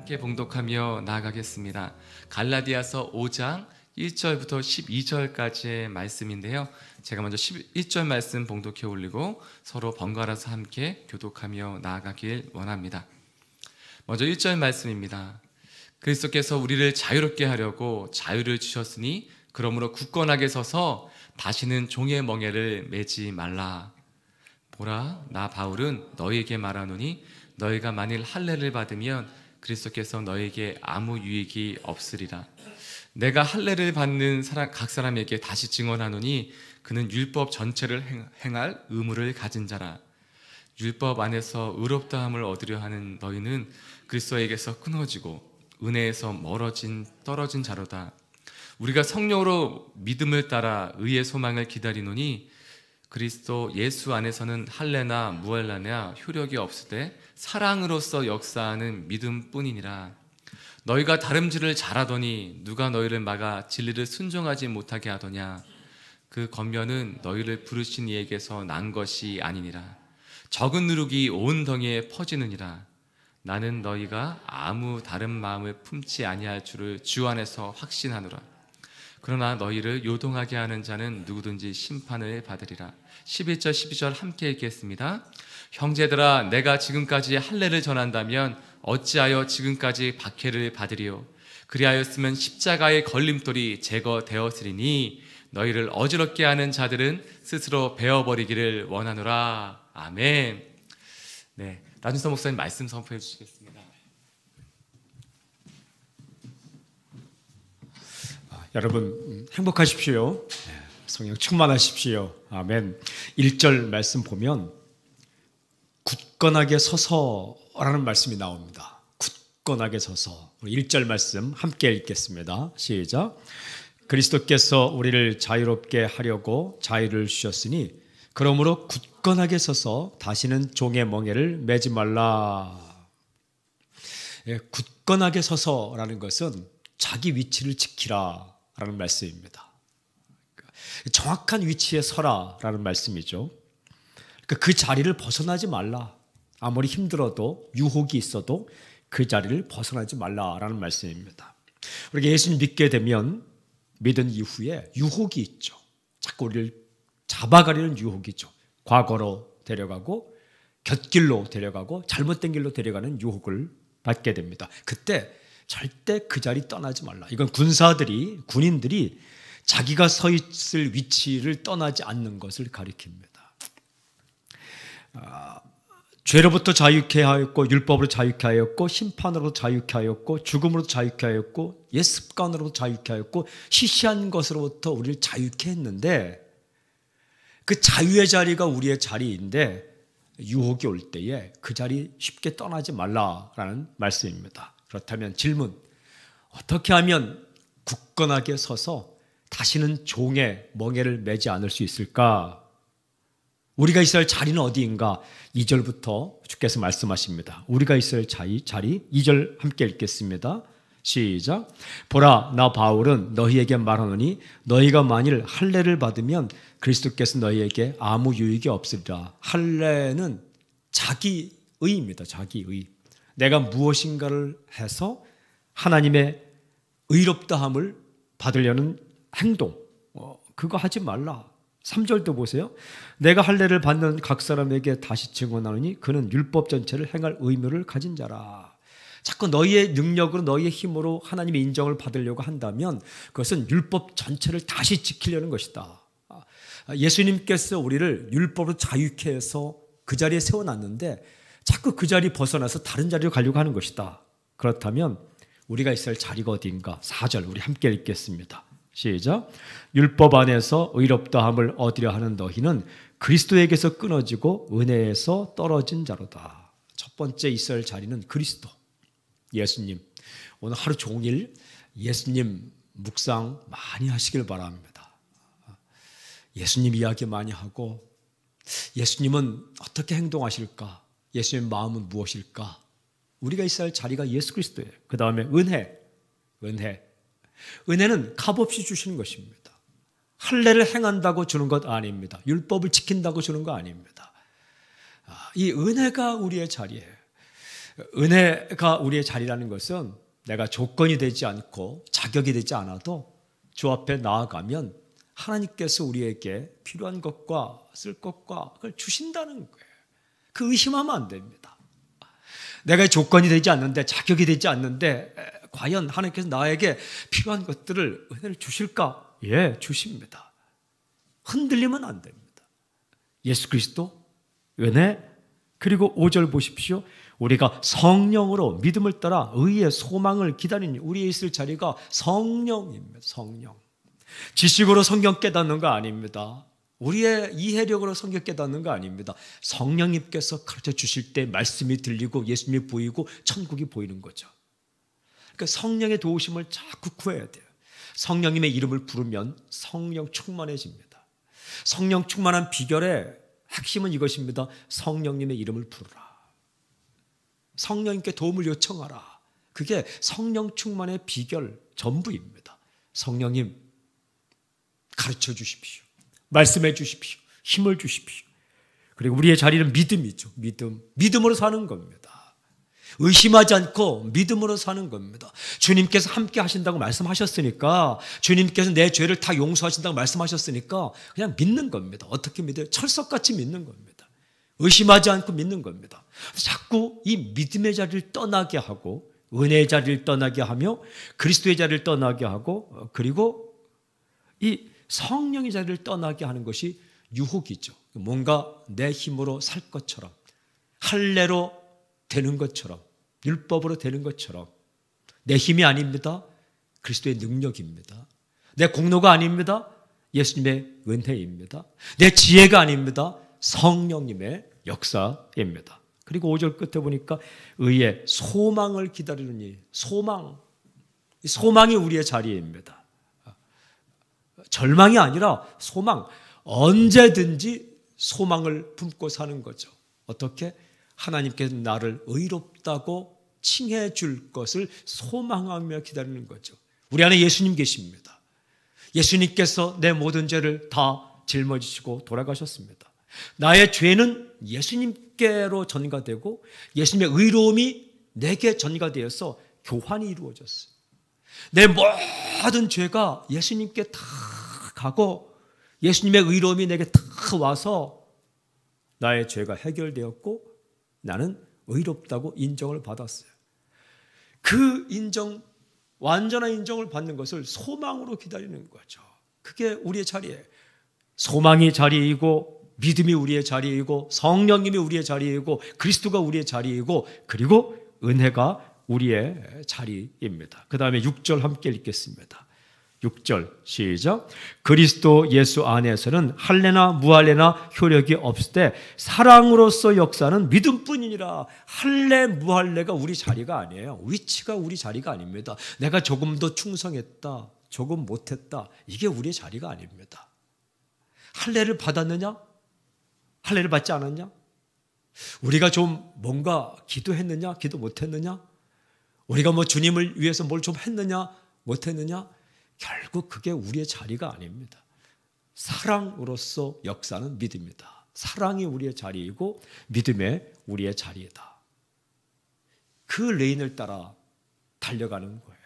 함께 봉독하며 나아가겠습니다. 갈라디아서 5장 1절부터 12절까지의 말씀인데요. 제가 먼저 11절 말씀 봉독해 올리고 서로 번갈아서 함께 교독하며 나아가길 원합니다. 먼저 1절 말씀입니다. 그리스도께서 우리를 자유롭게 하려고 자유를 주셨으니 그러므로 굳건하게 서서 다시는 종의 멍에를 매지 말라. 보라, 나 바울은 너희에게 말하노니 너희가 만일 할례를 받으면 그리스도께서 너희에게 아무 유익이 없으리라. 내가 할례를 받는 각 사람에게 다시 증언하노니 그는 율법 전체를 행할 의무를 가진 자라. 율법 안에서 의롭다함을 얻으려 하는 너희는 그리스도에게서 끊어지고 은혜에서 떨어진 자로다. 우리가 성령으로 믿음을 따라 의의 소망을 기다리노니 그리스도 예수 안에서는 할례나 무할례나 효력이 없으되 사랑으로서 역사하는 믿음뿐이니라. 너희가 다름질을 잘하더니 누가 너희를 막아 진리를 순종하지 못하게 하더냐. 그 권면은 너희를 부르신 이에게서 난 것이 아니니라. 적은 누룩이 온 덩이에 퍼지느니라. 나는 너희가 아무 다른 마음을 품지 아니할 줄을 주 안에서 확신하노라. 그러나 너희를 요동하게 하는 자는 누구든지 심판을 받으리라. 11절 12절 함께 읽겠습니다. 형제들아, 내가 지금까지 할례를 전한다면 어찌하여 지금까지 박해를 받으리요. 그리하였으면 십자가의 걸림돌이 제거되었으리니 너희를 어지럽게 하는 자들은 스스로 베어버리기를 원하노라. 아멘. 네, 나준서 목사님 말씀 선포해 주시겠습니다. 여러분 행복하십시오. 성령 충만하십시오. 아멘. 1절 말씀 보면 굳건하게 서서라는 말씀이 나옵니다. 굳건하게 서서. 1절 말씀 함께 읽겠습니다. 시작. 그리스도께서 우리를 자유롭게 하려고 자유를 주셨으니 그러므로 굳건하게 서서 다시는 종의 멍에를 매지 말라. 굳건하게 서서라는 것은 자기 위치를 지키라 라는 말씀입니다. 정확한 위치에 서라라는 말씀이죠. 그러니까 그 자리를 벗어나지 말라. 아무리 힘들어도 유혹이 있어도 그 자리를 벗어나지 말라라는 말씀입니다. 우리가 예수님 믿게 되면 믿은 이후에 유혹이 있죠. 자꾸 우리를 잡아가려는 유혹이죠. 과거로 데려가고 곁길로 데려가고 잘못된 길로 데려가는 유혹을 받게 됩니다. 그때 절대 그 자리 떠나지 말라. 이건 군인들이 자기가 서 있을 위치를 떠나지 않는 것을 가리킵니다. 죄로부터 자유케 하였고 율법으로 자유케 하였고 심판으로 자유케 하였고 죽음으로 자유케 하였고 옛 습관으로 자유케 하였고 시시한 것으로부터 우리를 자유케 했는데 그 자유의 자리가 우리의 자리인데 유혹이 올 때에 그 자리 쉽게 떠나지 말라라는 말씀입니다. 그렇다면 질문, 어떻게 하면 굳건하게 서서 다시는 종의 멍에를 매지 않을 수 있을까? 우리가 있어야 할 자리는 어디인가? 2절부터 주께서 말씀하십니다. 우리가 있어야 할 자리 2절 함께 읽겠습니다. 시작. 보라, 나 바울은 너희에게 말하노니 너희가 만일 할례를 받으면 그리스도께서 너희에게 아무 유익이 없으리라. 할례는 자기의입니다. 자기의. 내가 무엇인가를 해서 하나님의 의롭다함을 받으려는 행동, 그거 하지 말라. 3절도 보세요. 내가 할례를 받는 각 사람에게 다시 증언하노니 그는 율법 전체를 행할 의무를 가진 자라. 자꾸 너희의 능력으로 너희의 힘으로 하나님의 인정을 받으려고 한다면 그것은 율법 전체를 다시 지키려는 것이다. 예수님께서 우리를 율법으로 자유케 해서 그 자리에 세워놨는데 자꾸 그 자리 벗어나서 다른 자리로 가려고 하는 것이다. 그렇다면 우리가 있어야 할 자리가 어디인가? 4절 우리 함께 읽겠습니다. 시작. 율법 안에서 의롭다함을 얻으려 하는 너희는 그리스도에게서 끊어지고 은혜에서 떨어진 자로다. 첫 번째 있어야 할 자리는 그리스도, 예수님. 오늘 하루 종일 예수님 묵상 많이 하시길 바랍니다. 예수님 이야기 많이 하고 예수님은 어떻게 행동하실까? 예수님의 마음은 무엇일까? 우리가 있어야 할 자리가 예수 그리스도예요. 그 다음에 은혜. 은혜는 값없이 주시는 것입니다. 할례를 행한다고 주는 것 아닙니다. 율법을 지킨다고 주는 거 아닙니다. 이 은혜가 우리의 자리예요. 은혜가 우리의 자리라는 것은 내가 조건이 되지 않고 자격이 되지 않아도 주 앞에 나아가면 하나님께서 우리에게 필요한 것과 쓸 것과 그걸 주신다는 거예요. 그 의심하면 안 됩니다. 내가 조건이 되지 않는데, 자격이 되지 않는데 과연 하나님께서 나에게 필요한 것들을, 은혜를 주실까? 예, 주십니다. 흔들리면 안 됩니다. 예수 그리스도, 은혜, 그리고 5절 보십시오. 우리가 성령으로 믿음을 따라 의의 소망을 기다리니 우리의 있을 자리가 성령입니다. 성령. 지식으로 성경 깨닫는 거 아닙니다. 우리의 이해력으로 성경 깨닫는 거 아닙니다. 성령님께서 가르쳐 주실 때 말씀이 들리고 예수님이 보이고 천국이 보이는 거죠. 그러니까 성령의 도우심을 자꾸 구해야 돼요. 성령님의 이름을 부르면 성령 충만해집니다. 성령 충만한 비결의 핵심은 이것입니다. 성령님의 이름을 부르라. 성령님께 도움을 요청하라. 그게 성령 충만의 비결 전부입니다. 성령님 가르쳐 주십시오. 말씀해 주십시오. 힘을 주십시오. 그리고 우리의 자리는 믿음이죠. 믿음으로 사는 겁니다. 의심하지 않고 믿음으로 사는 겁니다. 주님께서 함께 하신다고 말씀하셨으니까, 주님께서 내 죄를 다 용서하신다고 말씀하셨으니까 그냥 믿는 겁니다. 어떻게 믿어요? 철석같이 믿는 겁니다. 의심하지 않고 믿는 겁니다. 자꾸 이 믿음의 자리를 떠나게 하고, 은혜의 자리를 떠나게 하며, 그리스도의 자리를 떠나게 하고, 그리고 이 성령의 자리를 떠나게 하는 것이 유혹이죠. 뭔가 내 힘으로 살 것처럼, 할례로 되는 것처럼, 율법으로 되는 것처럼. 내 힘이 아닙니다. 그리스도의 능력입니다. 내 공로가 아닙니다. 예수님의 은혜입니다. 내 지혜가 아닙니다. 성령님의 역사입니다. 그리고 5절 끝에 보니까 의의 소망을 기다리느니, 소망이 우리의 자리입니다. 절망이 아니라 소망, 언제든지 소망을 품고 사는 거죠. 어떻게? 하나님께서 나를 의롭다고 칭해 줄 것을 소망하며 기다리는 거죠. 우리 안에 예수님 계십니다. 예수님께서 내 모든 죄를 다 짊어지시고 돌아가셨습니다. 나의 죄는 예수님께로 전가되고 예수님의 의로움이 내게 전가되어서 교환이 이루어졌어요. 내 모든 죄가 예수님께 다 가고 예수님의 의로움이 내게 다 와서 나의 죄가 해결되었고 나는 의롭다고 인정을 받았어요. 그 인정, 완전한 인정을 받는 것을 소망으로 기다리는 거죠. 그게 우리의 자리예요. 소망이 자리이고 믿음이 우리의 자리이고 성령님이 우리의 자리이고 그리스도가 우리의 자리이고 그리고 은혜가 우리의 자리입니다. 그 다음에 6절 함께 읽겠습니다. 6절 시작. 그리스도 예수 안에서는 할례나 무할례나 효력이 없을 때 사랑으로서 역사는 믿음뿐이니라. 할례 무할례가 우리 자리가 아니에요. 위치가 우리 자리가 아닙니다. 내가 조금 더 충성했다, 조금 못했다, 이게 우리의 자리가 아닙니다. 할례를 받았느냐? 할례를 받지 않았냐? 우리가 좀 뭔가 기도했느냐? 기도 못했느냐? 우리가 뭐 주님을 위해서 뭘 좀 했느냐? 못했느냐? 결국 그게 우리의 자리가 아닙니다. 사랑으로서 역사는 믿음이다. 사랑이 우리의 자리이고 믿음이 우리의 자리이다. 그 레인을 따라 달려가는 거예요.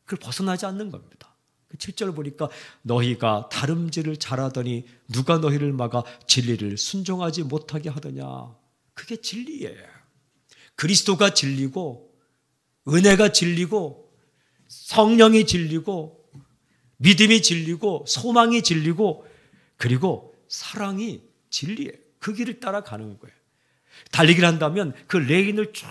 그걸 벗어나지 않는 겁니다. 7절 보니까 너희가 다름질을 잘하더니 누가 너희를 막아 진리를 순종하지 못하게 하더냐. 그게 진리예요. 그리스도가 진리고 은혜가 진리고 성령이 진리고 믿음이 진리고 소망이 진리고 그리고 사랑이 진리예요. 그 길을 따라가는 거예요. 달리기를 한다면 그 레인을 쭉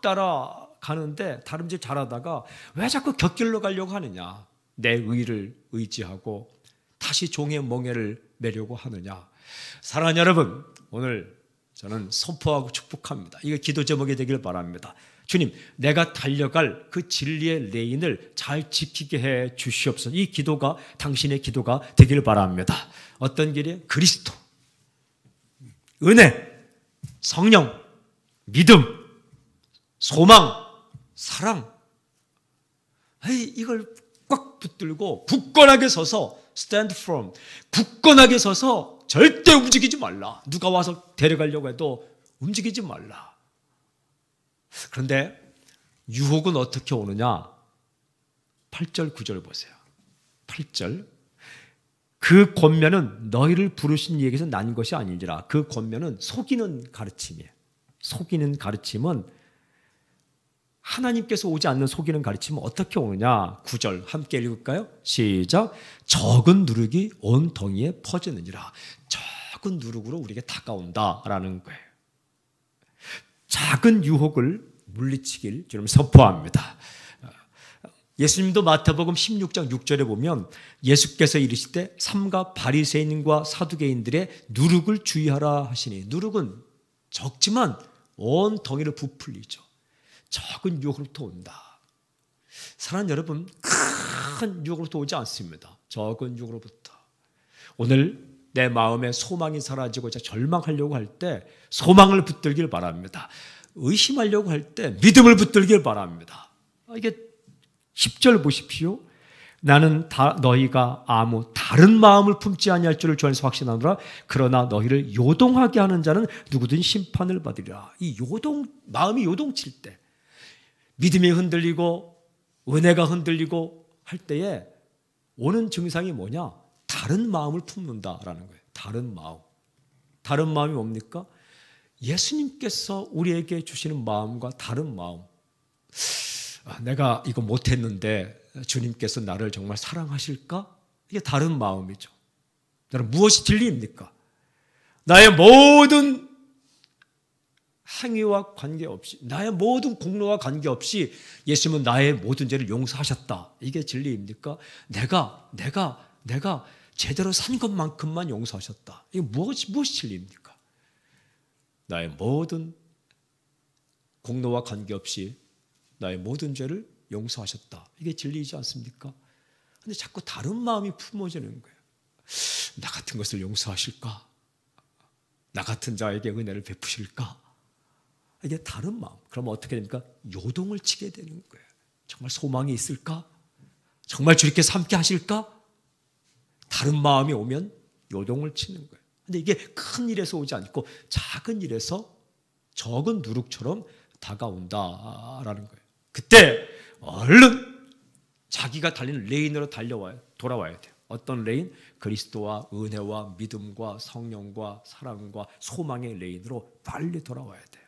따라가는데 다름질 잘하다가 왜 자꾸 곁길로 가려고 하느냐. 내 의를 의지하고 다시 종의 멍에를 매려고 하느냐. 사랑하는 여러분, 오늘 저는 선포하고 축복합니다. 이거 기도 제목이 되길 바랍니다. 주님, 내가 달려갈 그 진리의 레인을 잘 지키게 해 주시옵소서. 이 기도가 당신의 기도가 되길 바랍니다. 어떤 길이에요? 그리스도, 은혜, 성령, 믿음, 소망, 사랑. 이걸 꽉 붙들고 굳건하게 서서 stand firm, 굳건하게 서서 절대 움직이지 말라. 누가 와서 데려가려고 해도 움직이지 말라. 그런데 유혹은 어떻게 오느냐? 8절 9절 보세요. 8절 그 권면은 너희를 부르신 이에게서 난 것이 아니니라. 그 권면은 속이는 가르침이에요. 속이는 가르침은 하나님께서 오지 않는 속이는 가르침은 어떻게 오느냐? 9절 함께 읽을까요? 시작. 적은 누룩이 온 덩이에 퍼지느니라. 적은 누룩으로 우리에게 다가온다라는 거예요. 작은 유혹을 물리치길 주님 선포합니다. 예수님도 마태복음 16장 6절에 보면 예수께서 이르시되 삼가 바리새인과 사두개인들의 누룩을 주의하라 하시니, 누룩은 적지만 온 덩이를 부풀리죠. 적은 유혹으로부터 온다. 사랑하는 여러분, 큰 유혹으로부터 오지 않습니다. 적은 유혹으로부터. 오늘 내 마음에 소망이 사라지고 절망하려고 할 때 소망을 붙들길 바랍니다. 의심하려고 할 때 믿음을 붙들길 바랍니다. 이게 10절 보십시오. 나는 너희가 아무 다른 마음을 품지 아니할 줄을 주 안에서 확신하노라. 그러나 너희를 요동하게 하는 자는 누구든 심판을 받으리라. 이 마음이 요동칠 때, 믿음이 흔들리고 은혜가 흔들리고 할 때에 오는 증상이 뭐냐? 다른 마음을 품는다라는 거예요. 다른 마음. 다른 마음이 뭡니까? 예수님께서 우리에게 주시는 마음과 다른 마음. 내가 이거 못했는데 주님께서 나를 정말 사랑하실까? 이게 다른 마음이죠. 여러분, 무엇이 진리입니까? 나의 모든 행위와 관계없이, 나의 모든 공로와 관계없이 예수님은 나의 모든 죄를 용서하셨다. 이게 진리입니까? 내가 제대로 산 것만큼만 용서하셨다. 이게 무엇이 진리입니까? 나의 모든 공로와 관계없이 나의 모든 죄를 용서하셨다. 이게 진리이지 않습니까? 그런데 자꾸 다른 마음이 품어지는 거예요. 나 같은 것을 용서하실까? 나 같은 자에게 은혜를 베푸실까? 이게 다른 마음. 그러면 어떻게 됩니까? 요동을 치게 되는 거예요. 정말 소망이 있을까? 정말 주님께 함께 하실까? 다른 마음이 오면 요동을 치는 거예요. 근데 이게 큰 일에서 오지 않고 작은 일에서 적은 누룩처럼 다가온다라는 거예요. 그때 얼른 자기가 달리는 레인으로 돌아와야 돼요. 어떤 레인? 그리스도와 은혜와 믿음과 성령과 사랑과 소망의 레인으로 빨리 돌아와야 돼요.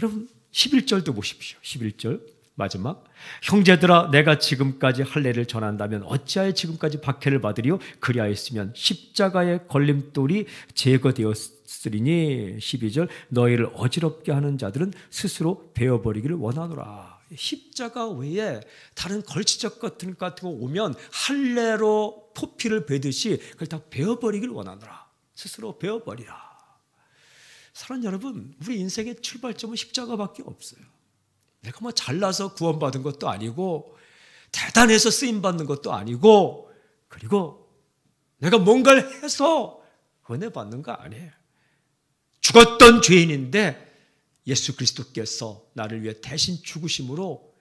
여러분 11절도 보십시오. 11절 마지막. 형제들아, 내가 지금까지 할례를 전한다면 어찌하여 지금까지 박해를 받으리요? 그리하였으면 십자가의 걸림돌이 제거되었으리니. 12절. 너희를 어지럽게 하는 자들은 스스로 베어버리기를 원하노라. 십자가 외에 다른 걸치적 같은 거 오면 할례로 포피를 베듯이 그걸 다 베어버리기를 원하노라. 스스로 베어버리라. 사랑하는 여러분, 우리 인생의 출발점은 십자가밖에 없어요. 내가 뭐 잘나서 구원받은 것도 아니고 대단해서 쓰임받는 것도 아니고, 그리고 내가 뭔가를 해서 은혜 받는 거 아니에요. 죽었던 죄인인데 예수 그리스도께서 나를 위해 대신 죽으심으로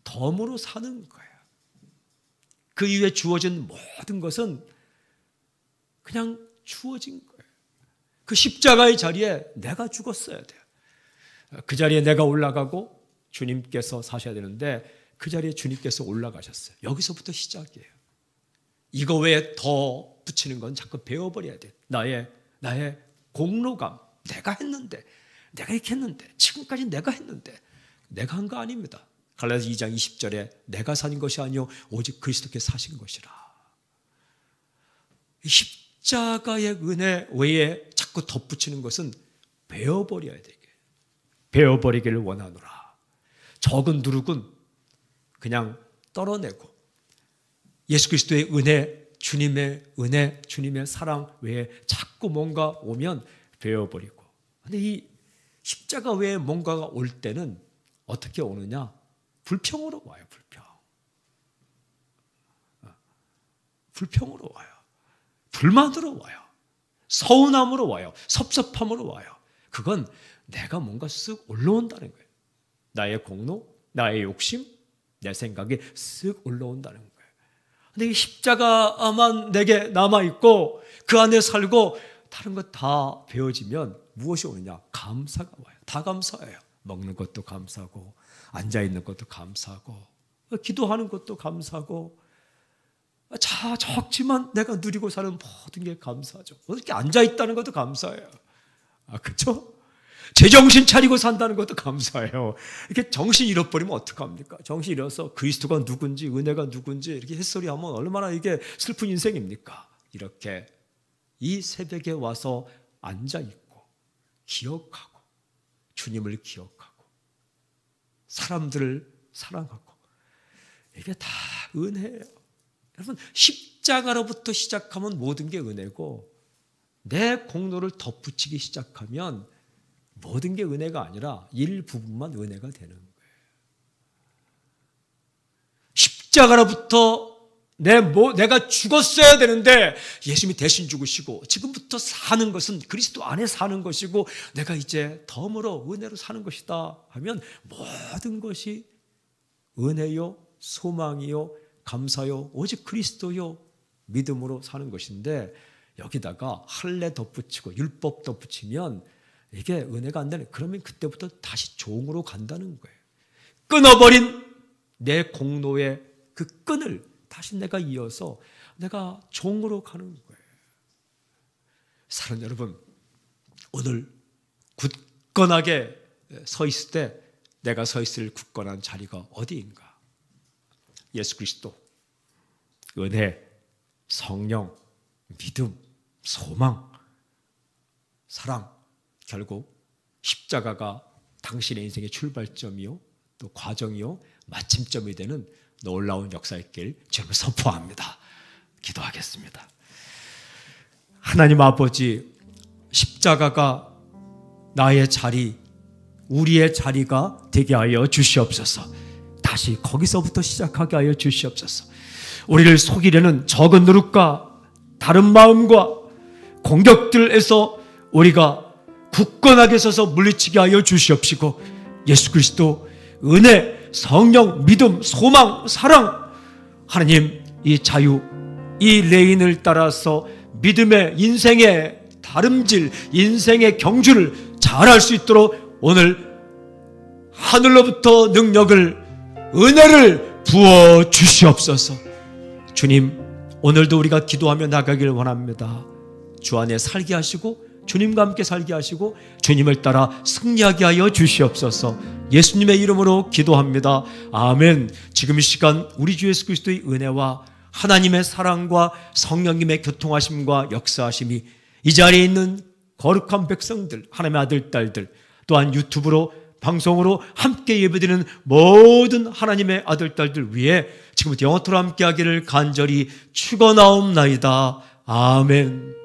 덤으로 사는 거예요. 그 이후에 주어진 모든 것은 그냥 주어진 거예요. 그 십자가의 자리에 내가 죽었어야 돼요. 그 자리에 내가 올라가고 주님께서 사셔야 되는데 그 자리에 주님께서 올라가셨어요. 여기서부터 시작이에요. 이거 외에 더 붙이는 건 자꾸 배워버려야 돼요. 나의 공로감. 내가 했는데, 내가 이렇게 했는데, 지금까지 내가 했는데, 내가 한 거 아닙니다. 갈라디아서 2장 20절에 내가 산 것이 아니요 오직 그리스도께서 사신 것이라. 십자가의 은혜 외에 자꾸 덧붙이는 것은 배워버려야 되게. 배워버리기를 원하노라. 적은 누룩은 그냥 떨어내고 예수 그리스도의 은혜, 주님의 은혜, 주님의 사랑 외에 자꾸 뭔가 오면 배워버리고. 근데 이 십자가 외에 뭔가가 올 때는 어떻게 오느냐? 불평으로 와요. 불평으로 와요. 불만으로 와요. 서운함으로 와요. 섭섭함으로 와요. 그건 내가 뭔가 쓱 올라온다는 거예요. 나의 공로, 나의 욕심, 내 생각이 쓱 올라온다는 거예요. 근데 이 십자가만 내게 남아있고 그 안에 살고 다른 거 다 배워지면 무엇이 오느냐? 감사가 와요. 다 감사해요. 먹는 것도 감사하고 앉아있는 것도 감사하고 기도하는 것도 감사하고 적지만 내가 누리고 사는 모든 게 감사하죠. 이렇게 앉아있다는 것도 감사해요. 그렇죠? 제정신 차리고 산다는 것도 감사해요. 이렇게 정신 잃어버리면 어떡합니까? 정신 잃어서 그리스도가 누군지 은혜가 누군지 이렇게 햇소리하면 얼마나 이게 슬픈 인생입니까? 이렇게 이 새벽에 와서 앉아있고 기억하고 주님을 기억하고 사람들을 사랑하고 이게 다 은혜예요. 여러분 십자가로부터 시작하면 모든 게 은혜고 내 공로를 덧붙이기 시작하면 모든 게 은혜가 아니라 일부분만 은혜가 되는 거예요. 십자가로부터 내가 죽었어야 되는데 예수님이 대신 죽으시고 지금부터 사는 것은 그리스도 안에 사는 것이고 내가 이제 덤으로 은혜로 사는 것이다 하면 모든 것이 은혜요, 소망이요, 감사요, 오직 그리스도요, 믿음으로 사는 것인데 여기다가 할례 덧붙이고 율법 덧붙이면 이게 은혜가 안 되네. 그러면 그때부터 다시 종으로 간다는 거예요. 끊어버린 내 공로의 그 끈을 다시 내가 이어서 내가 종으로 가는 거예요. 사랑하는 여러분, 오늘 굳건하게 서 있을 때 내가 서 있을 굳건한 자리가 어디인가? 예수 그리스도, 은혜, 성령, 믿음, 소망, 사랑, 결국 십자가가 당신의 인생의 출발점이요, 또 과정이요, 마침점이 되는 놀라운 역사의 길 주님을 선포합니다. 기도하겠습니다. 하나님 아버지, 십자가가 나의 자리, 우리의 자리가 되게 하여 주시옵소서. 다시 거기서부터 시작하게 하여 주시옵소서. 우리를 속이려는 적은 누룩과 다른 마음과 공격들에서 우리가 굳건하게 서서 물리치게 하여 주시옵시고 예수 그리스도 은혜, 성령, 믿음, 소망, 사랑, 하나님 이 자유, 이 레인을 따라서 믿음의 인생의 다름질, 인생의 경주를 잘할 수 있도록 오늘 하늘로부터 능력을, 은혜를 부어 주시옵소서. 주님, 오늘도 우리가 기도하며 나가길 원합니다. 주 안에 살게 하시고 주님과 함께 살게 하시고 주님을 따라 승리하게 하여 주시옵소서. 예수님의 이름으로 기도합니다. 아멘. 지금 이 시간 우리 주 예수 그리스도의 은혜와 하나님의 사랑과 성령님의 교통하심과 역사하심이 이 자리에 있는 거룩한 백성들, 하나님의 아들, 딸들, 또한 유튜브로 방송으로 함께 예배드리는 모든 하나님의 아들, 딸들 위해 지금부터 영원토록 함께 하기를 간절히 축원하옵나이다. 아멘.